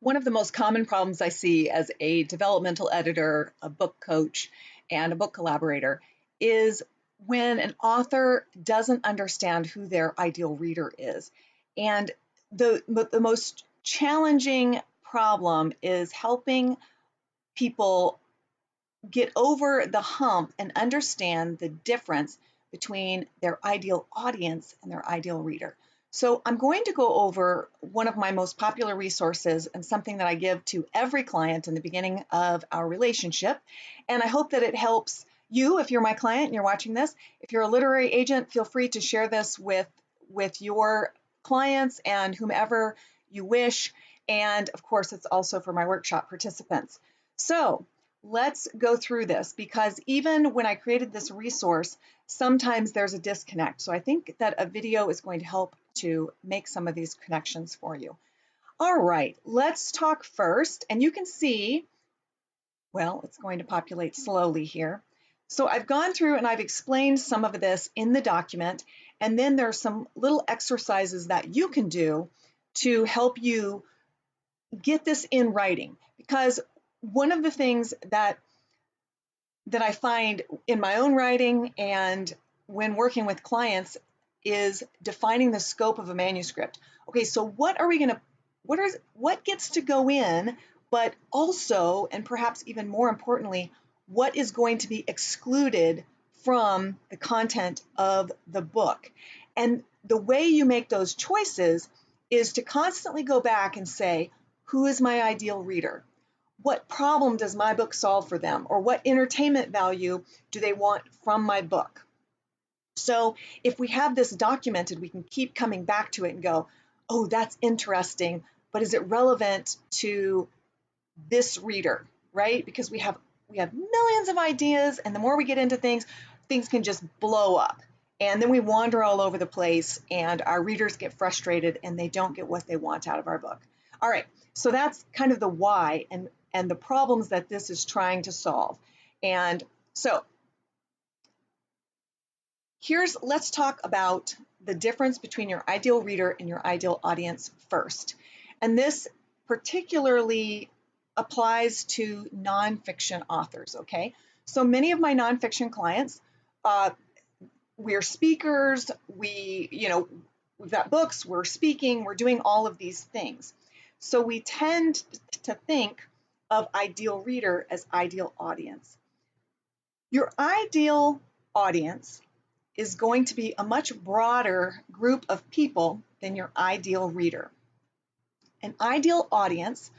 One of the most common problems I see as a developmental editor, a book coach, and a book collaborator is when an author doesn't understand who their ideal reader is. And the most challenging problem is helping people get over the hump and understand the difference between their ideal audience and their ideal reader. So I'm going to go over one of my most popular resources and something that I give to every client in the beginning of our relationship. And I hope that it helps you if you're my client and you're watching this. If you're a literary agent, feel free to share this with your clients and whomever you wish. And of course, it's also for my workshop participants. So let's go through this, because even when I created this resource, sometimes there's a disconnect. So I think that a video is going to help to make some of these connections for you. All right, let's talk first. And you can see, well, it's going to populate slowly here. So I've gone through and I've explained some of this in the document. And then there's some little exercises that you can do to help you get this in writing. Because one of the things that I find in my own writing and when working with clients is defining the scope of a manuscript. Okay, so what gets to go in, but also, and perhaps even more importantly, what is going to be excluded from the content of the book. And the way you make those choices is to constantly go back and say, who is my ideal reader? What problem does my book solve for them? Or what entertainment value do they want from my book? So if we have this documented, we can keep coming back to it and go, oh, that's interesting, but is it relevant to this reader, right? Because we have millions of ideas, and the more we get into things, things can just blow up. And then we wander all over the place, and our readers get frustrated, and they don't get what they want out of our book. All right, so that's kind of the why and the problems that this is trying to solve. And so let's talk about the difference between your ideal reader and your ideal audience first. And this particularly applies to nonfiction authors, okay? So many of my nonfiction clients, we're speakers, we've got books, we're speaking, we're doing all of these things. So we tend to think of ideal reader as ideal audience. Your ideal audience is going to be a much broader group of people than your ideal reader. An ideal audience,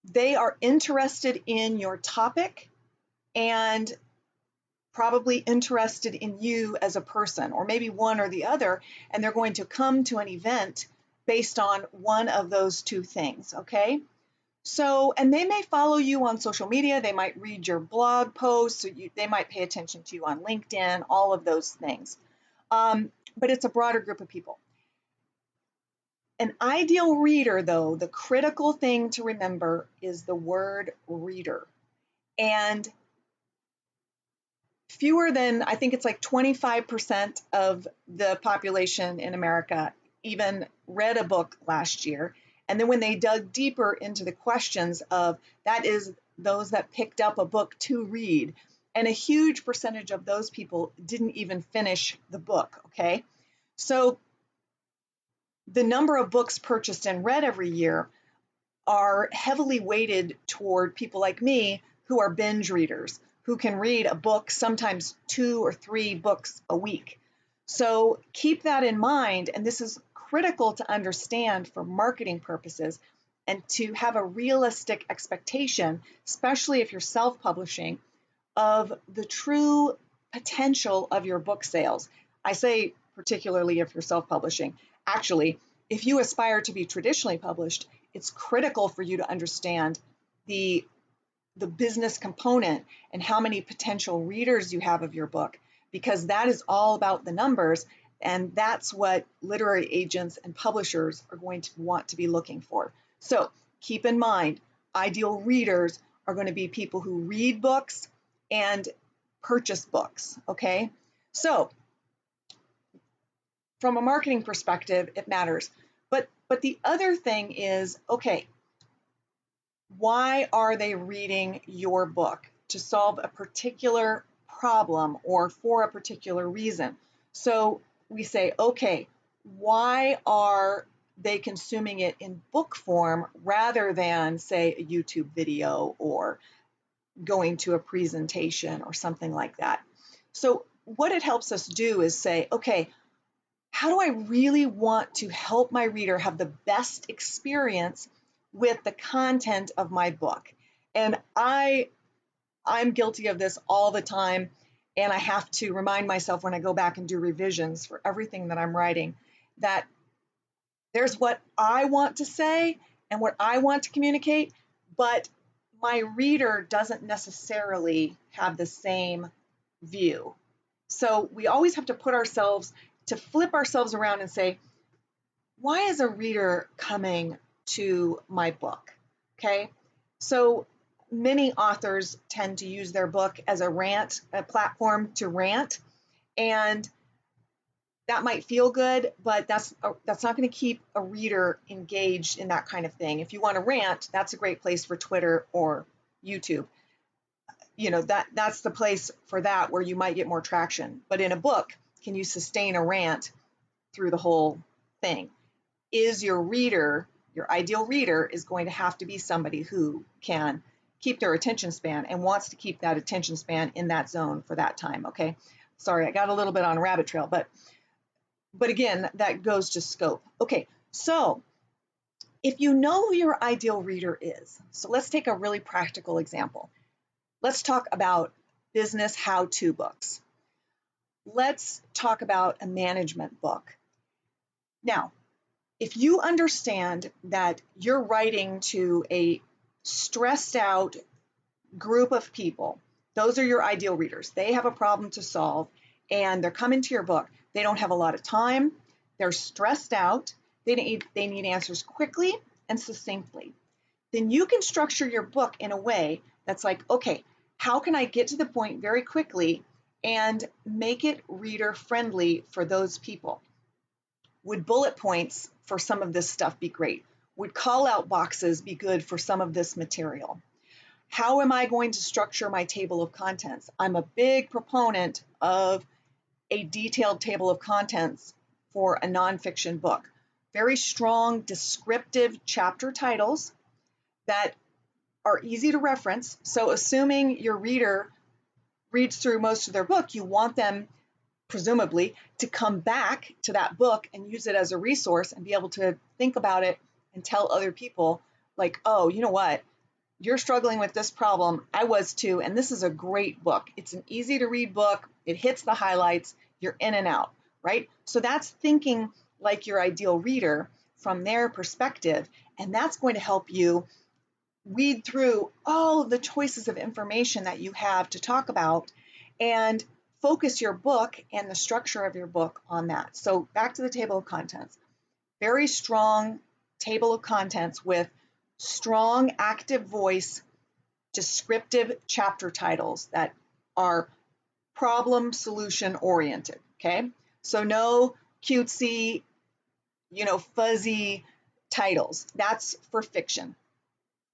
they are interested in your topic and probably interested in you as a person, or maybe one or the other, and they're going to come to an event based on one of those two things, okay? So, and they may follow you on social media, they might read your blog posts, they might pay attention to you on LinkedIn, all of those things. But it's a broader group of people. An ideal reader, though, the critical thing to remember is the word reader. And fewer than, I think it's like 25% of the population in America even read a book last year. And then when they dug deeper into the questions of, that is those that picked up a book to read, and a huge percentage of those people didn't even finish the book, okay? So the number of books purchased and read every year are heavily weighted toward people like me who are binge readers, who can read a book, sometimes 2 or 3 books a week. So keep that in mind, and this is critical to understand for marketing purposes and to have a realistic expectation, especially if you're self-publishing, of the true potential of your book sales. I say particularly if you're self-publishing. Actually, if you aspire to be traditionally published, it's critical for you to understand the business component and how many potential readers you have of your book, because that is all about the numbers, and that's what literary agents and publishers are going to want to be looking for. So keep in mind, ideal readers are going to be people who read books and purchase books, okay? So from a marketing perspective, it matters. But the other thing is, okay, Why are they reading your book? To solve a particular problem or for a particular reason. So we say, okay, why are they consuming it in book form rather than, say, a YouTube video or going to a presentation or something like that? So what it helps us do is say, okay, how do I really want to help my reader have the best experience with the content of my book? And I'm guilty of this all the time, and I have to remind myself when I go back and do revisions for everything that I'm writing that there's what I want to say and what I want to communicate, but my reader doesn't necessarily have the same view. So we always have to put ourselves to flip ourselves around and say, why is a reader coming to my book? Okay. So many authors tend to use their book as a platform to rant. And that might feel good, but that's not going to keep a reader engaged in that kind of thing. If you want to rant, that's a great place for Twitter or YouTube. That's the place for that where you might get more traction. But in a book, can you sustain a rant through the whole thing? Is your reader, your ideal reader, is going to have to be somebody who can keep their attention span and wants to keep that attention span in that zone for that time. Okay. Sorry, I got a little bit on a rabbit trail, but again, that goes to scope. Okay. So if you know who your ideal reader is, so let's take a really practical example. Let's talk about business how-to books. Let's talk about a management book. Now, if you understand that you're writing to a stressed out group of people, those are your ideal readers. They have a problem to solve and they're coming to your book. They don't have a lot of time. They're stressed out. They need answers quickly and succinctly. Then you can structure your book in a way that's like, okay, how can I get to the point very quickly and make it reader friendly for those people? Would bullet points for some of this stuff be great? Would call out boxes be good for some of this material? How am I going to structure my table of contents? I'm a big proponent of a detailed table of contents for a nonfiction book. Very strong descriptive chapter titles that are easy to reference. So assuming your reader reads through most of their book, you want them presumably to come back to that book and use it as a resource and be able to think about it and tell other people like, oh, you know what? You're struggling with this problem. I was too. And this is a great book. It's an easy to read book. It hits the highlights. You're in and out, right? So that's thinking like your ideal reader from their perspective. And that's going to help you weed through all of the choices of information that you have to talk about and focus your book and the structure of your book on that. So back to the table of contents. Very strong table of contents with strong active voice, descriptive chapter titles that are problem solution oriented. Okay. So no cutesy, fuzzy titles. That's for fiction.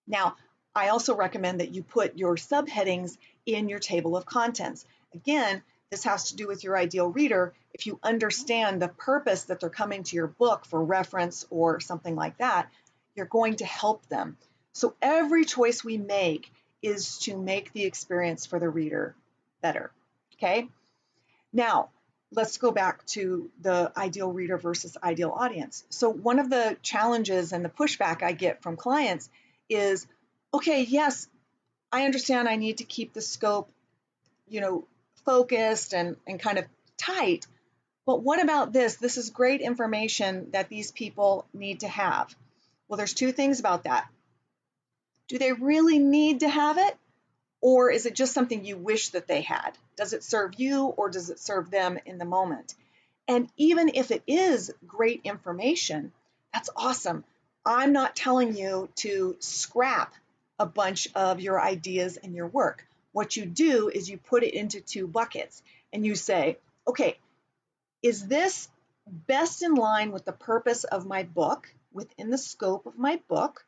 Now, I also recommend that you put your subheadings in your table of contents. Again, this has to do with your ideal reader. If you understand the purpose that they're coming to your book for reference or something like that, you're going to help them. So every choice we make is to make the experience for the reader better. Okay? Now, let's go back to the ideal reader versus ideal audience. So one of the challenges and the pushback I get from clients is, okay, yes, I understand I need to keep the scope, focused and kind of tight, but what about this? This is great information that these people need to have. Well, there's two things about that. Do they really need to have it? Or is it just something you wish that they had? Does it serve you or does it serve them in the moment? And even if it is great information, that's awesome. I'm not telling you to scrap a bunch of your ideas and your work. What you do is you put it into two buckets and you say, okay, is this best in line with the purpose of my book, within the scope of my book?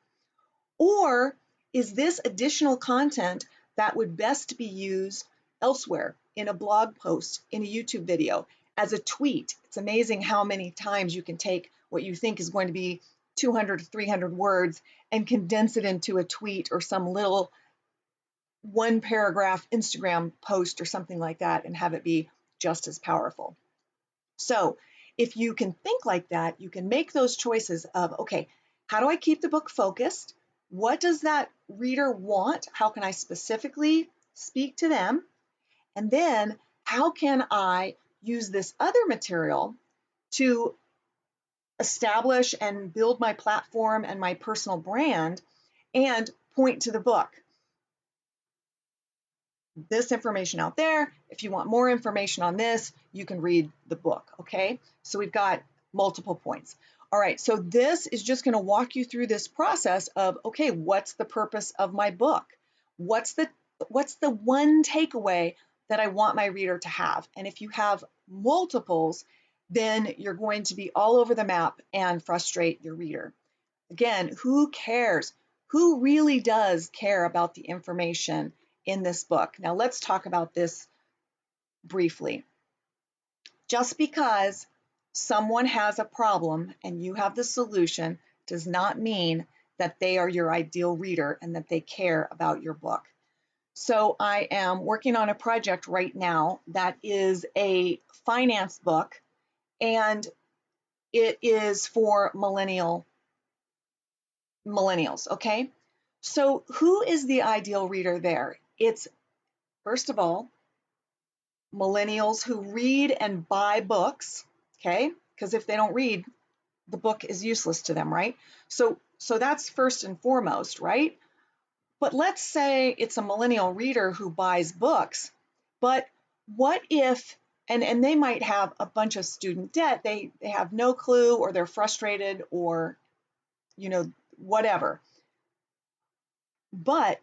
Or is this additional content that would best be used elsewhere, in a blog post, in a YouTube video, as a tweet? It's amazing how many times you can take what you think is going to be 200 to 300 words and condense it into a tweet or some little one paragraph Instagram post or something like that and have it be just as powerful. So if you can think like that, you can make those choices of, okay, how do I keep the book focused? What does that reader want? How can I specifically speak to them? And then how can I use this other material to establish and build my platform and my personal brand and point to the book? This information out there. If you want more information on this, you can read the book, okay? So we've got multiple points. All right, so this is just gonna walk you through this process of, okay, what's the purpose of my book? What's the one takeaway that I want my reader to have? And if you have multiples, then you're going to be all over the map and frustrate your reader. Again, who cares? Who really does care about the information in this book? Now let's talk about this briefly. Just because someone has a problem and you have the solution does not mean that they are your ideal reader and that they care about your book. So I am working on a project right now that is a finance book, and it is for millennials, okay? So who is the ideal reader there? It's, first of all, millennials who read and buy books, okay? Because if they don't read, the book is useless to them, right? So that's first and foremost, right? But let's say it's a millennial reader who buys books, but what if, and they might have a bunch of student debt, they have no clue, or they're frustrated, or, you know, whatever. But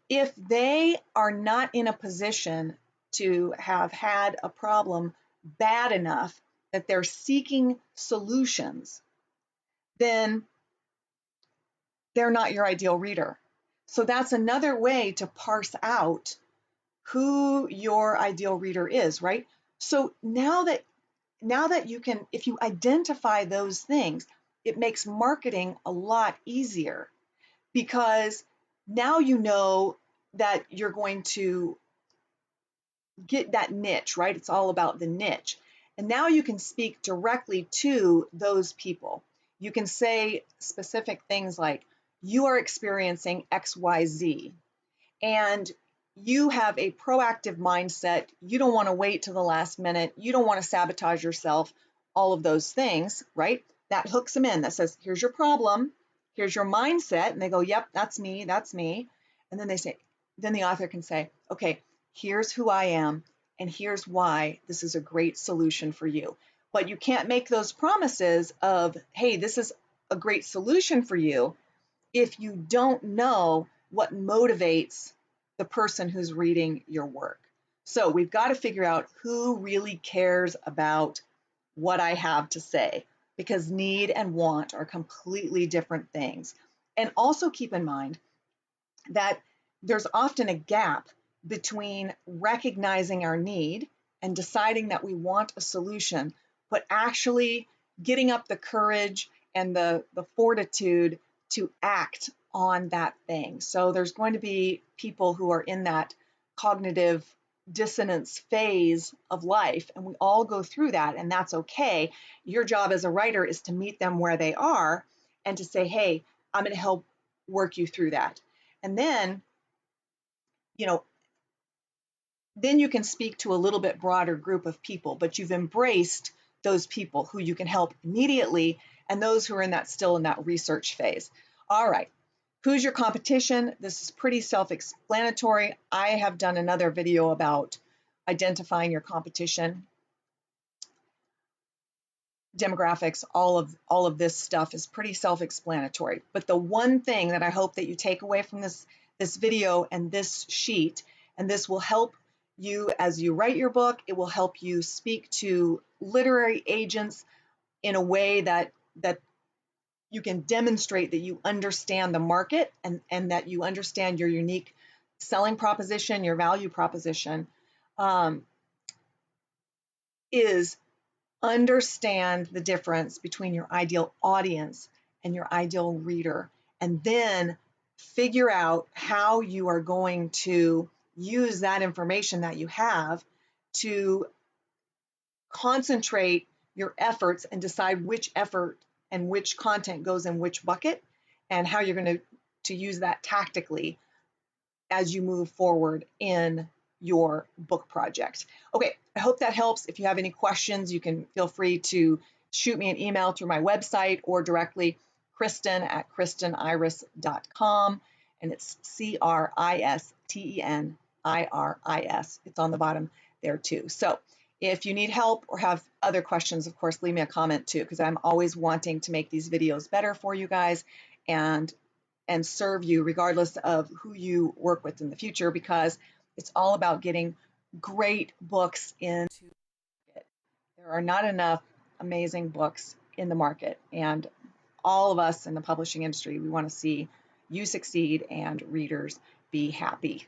if they are not in a position to have had a problem bad enough that they're seeking solutions, then they're not your ideal reader. So that's another way to parse out who your ideal reader is, right? So now that you can, if you identify those things, it makes marketing a lot easier, because now you know that you're going to get that niche, right? It's all about the niche. And now you can speak directly to those people. You can say specific things like, you are experiencing XYZ, and you have a proactive mindset. You don't want to wait till the last minute. You don't want to sabotage yourself, all of those things, right? That hooks them in. That says, here's your problem, here's your mindset. And they go, yep, that's me, that's me. And then they say, then the author can say, okay, here's who I am, and here's why this is a great solution for you. But you can't make those promises of, hey, this is a great solution for you, if you don't know what motivates the person who's reading your work. So we've got to figure out who really cares about what I have to say, because need and want are completely different things. And also keep in mind that there's often a gap between recognizing our need and deciding that we want a solution, but actually getting up the courage and the fortitude to act on that thing. So there's going to be people who are in that cognitive dissonance phase of life, and we all go through that, and that's okay. Your job as a writer is to meet them where they are and to say, hey, I'm going to help work you through that. And then, you know, then you can speak to a little bit broader group of people, but you've embraced those people who you can help immediately and those who are in that still in that research phase. All right, who's your competition? This is pretty self-explanatory. I have done another video about identifying your competition. Demographics, all of this stuff is pretty self-explanatory. But the one thing that I hope that you take away from this video and this sheet, and this will help you as you write your book, it will help you speak to literary agents in a way that you can demonstrate that you understand the market and that you understand your unique selling proposition, your value proposition, is understand the difference between your ideal audience and your ideal reader, and then figure out how you are going to use that information that you have to concentrate your efforts and decide which effort and which content goes in which bucket, and how you're going to use that tactically as you move forward in your book project. Okay, I hope that helps. If you have any questions, you can feel free to shoot me an email through my website or directly kristen@kristeniris.com, and it's KRISTENIRIS. It's on the bottom there too. So if you need help or have other questions, of course, leave me a comment too, because I'm always wanting to make these videos better for you guys and serve you regardless of who you work with in the future, because it's all about getting great books into the market. There are not enough amazing books in the market, and all of us in the publishing industry, we want to see you succeed and readers be happy.